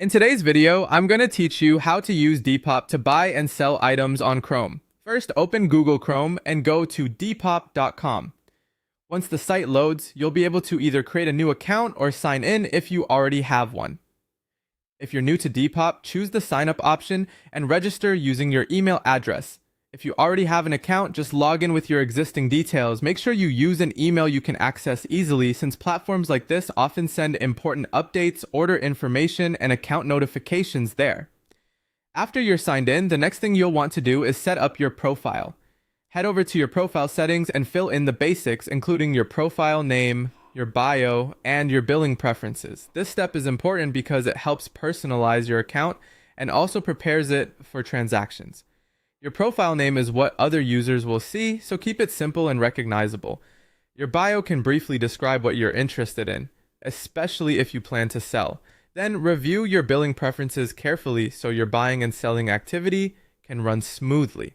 In today's video, I'm going to teach you how to use Depop to buy and sell items on Chrome. First, open Google Chrome and go to depop.com. Once the site loads, you'll be able to either create a new account or sign in if you already have one. If you're new to Depop, choose the sign up option and register using your email address. If you already have an account, just log in with your existing details. Make sure you use an email you can access easily, since platforms like this often send important updates, order information, and account notifications there. After you're signed in, the next thing you'll want to do is set up your profile. Head over to your profile settings and fill in the basics, including your profile name, your bio, and your billing preferences. This step is important because it helps personalize your account and also prepares it for transactions. Your profile name is what other users will see, so keep it simple and recognizable. Your bio can briefly describe what you're interested in, especially if you plan to sell. Then review your billing preferences carefully so your buying and selling activity can run smoothly.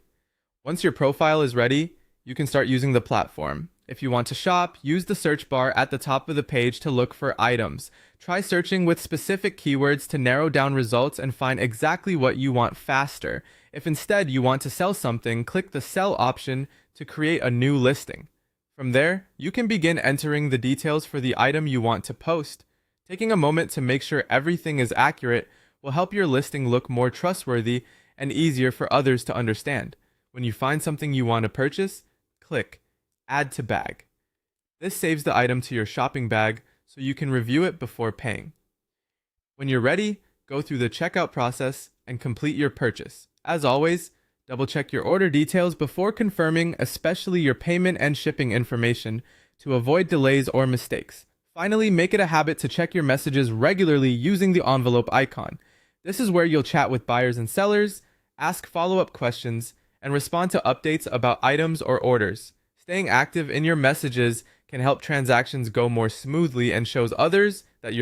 Once your profile is ready, you can start using the platform. If you want to shop, use the search bar at the top of the page to look for items. Try searching with specific keywords to narrow down results and find exactly what you want faster. If instead you want to sell something, click the sell option to create a new listing. From there, you can begin entering the details for the item you want to post. Taking a moment to make sure everything is accurate will help your listing look more trustworthy and easier for others to understand. When you find something you want to purchase, click Add to Bag. This saves the item to your shopping bag so you can review it before paying. When you're ready, go through the checkout process and complete your purchase. As always, double check your order details before confirming, especially your payment and shipping information, to avoid delays or mistakes. Finally, make it a habit to check your messages regularly using the envelope icon. This is where you'll chat with buyers and sellers, ask follow-up questions, and respond to updates about items or orders. Staying active in your messages can help transactions go more smoothly and shows others that you're